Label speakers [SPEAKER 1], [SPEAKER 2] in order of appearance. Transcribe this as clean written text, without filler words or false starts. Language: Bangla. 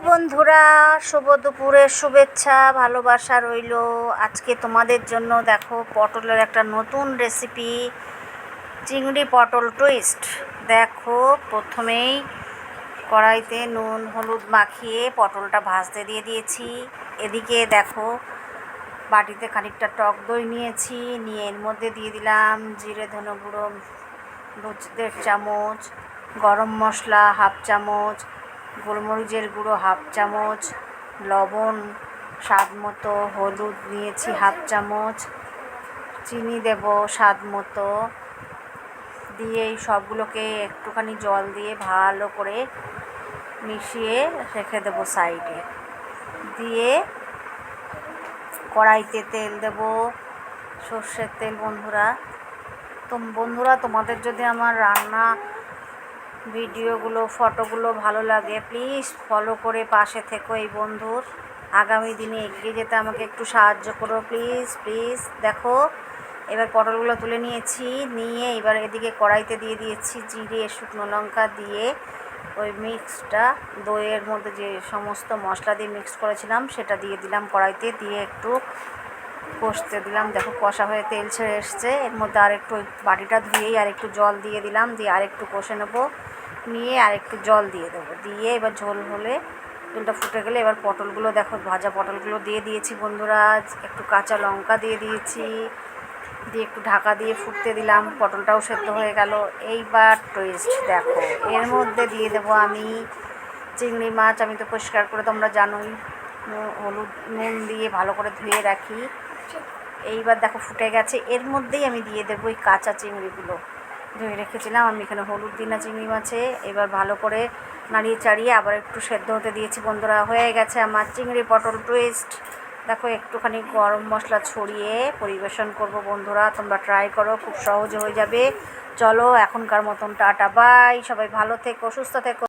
[SPEAKER 1] বন্ধুরা, শুভ দুপুরের শুভেচ্ছা ভালোবাসা রইল। আজকে তোমাদের জন্য দেখো পটলের একটা নতুন রেসিপি, চিংড়ি পটল টুইস্ট। দেখো প্রথমেই কড়াইতে নুন হলুদ মাখিয়ে পটলটা ভাজতে দিয়ে দিয়েছি। এদিকে দেখো বাটিতে খানিকটা টক দই নিয়েছি, নিয়ে এর মধ্যে দিয়ে দিলাম জিরে ধনে গুঁড়ো 1.5 চামচ, গরম মশলা 1/2 চামচ, গোলমরিচের গুঁড়ো 1/2 চামচ, লবণ স্বাদ মতো, হলুদ নিয়েছি 1/2 চামচ, চিনি দেব স্বাদ মতো, দিয়ে এই সবগুলোকে একটুখানি জল দিয়ে ভালো করে মিশিয়ে রেখে দেব সাইডে। দিয়ে কড়াইতে তেল দেব, সর্ষের তেল। বন্ধুরা তোমাদের যদি আমার রান্না ভিডিওগুলো ফটোগুলো ভালো লাগে, প্লিজ ফলো করে পাশে থেকো। এই বন্ধুর আগামী দিনে এগিয়ে যেতে আমাকে একটু সাহায্য করো, প্লিজ প্লিজ। দেখো এবার পটলগুলো তুলে নিয়েছি, নিয়ে এবার এদিকে কড়াইতে দিয়ে দিয়েছি জিরে শুকনো লঙ্কা, দিয়ে ওই মিক্সটা দইয়ের মধ্যে যে সমস্ত মশলা দিয়ে মিক্স করেছিলাম সেটা দিয়ে দিলাম কড়াইতে, দিয়ে একটু কষতে দিলাম। দেখো কষা হয়ে তেল ছেড়ে এসছে। এর মধ্যে আরেকটু বাটিটা ধুয়েই আরেকটু জল দিয়ে দিলাম, দিয়ে আরেকটু কষে নেবো, নিয়ে আরেকটু জল দিয়ে দেবো। দিয়ে এবার ঝোল হলে, ঝোলটা ফুটে গেলে এবার পটলগুলো দেখো ভাজা পটলগুলো দিয়ে দিয়েছি বন্ধুরা, একটু কাঁচা লঙ্কা দিয়ে দিয়েছি, দিয়ে একটু ঢাকা দিয়ে ফুটতে দিলাম। পটলটাও সেদ্ধ হয়ে গেল। এইবার টুইস্ট দেখো, এর মধ্যে দিয়ে দেবো আমি চিংড়ি মাছ। আমি তো পরিষ্কার করে, তোমরা জানোই, হলুদ নুন দিয়ে ভালো করে ধুয়ে রাখি। এইবার দেখো ফুটে গেছে, এর মধ্যেই আমি দিয়ে দেবো এই কাঁচা চিংড়িগুলো ধুয়ে রেখেছিলাম আমি, এখানে হলুদ দিই না চিংড়ি মাছে। এবার ভালো করে নাড়িয়ে চাড়িয়ে আবার একটু সেদ্ধ হতে দিয়েছি বন্ধুরা। হয়ে গেছে আমার চিংড়ি পটল টুইস্ট। দেখো একটুখানি গরম মশলা ছড়িয়ে পরিবেশন করব বন্ধুরা, তোমরা ট্রাই করো, খুব সহজে হয়ে যাবে। চলো এখনকার মতন টাটা বাই, সবাই ভালো থেকো, সুস্থ থেকো।